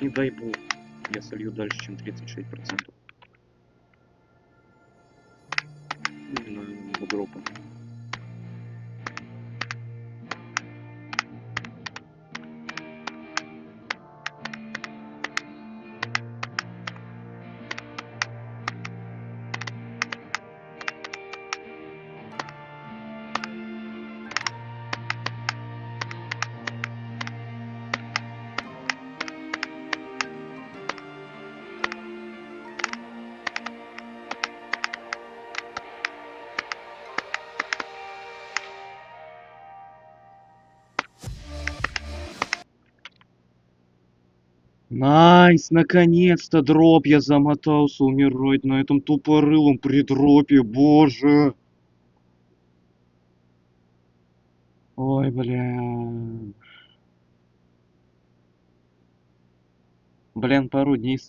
Не дай бог, я солью дальше, чем 36%. Именно в дропа. Найс, наконец-то дроп, я замотался умирать на этом тупорылом придропе, боже. Ой, бля. Блин, пару дней сыграл.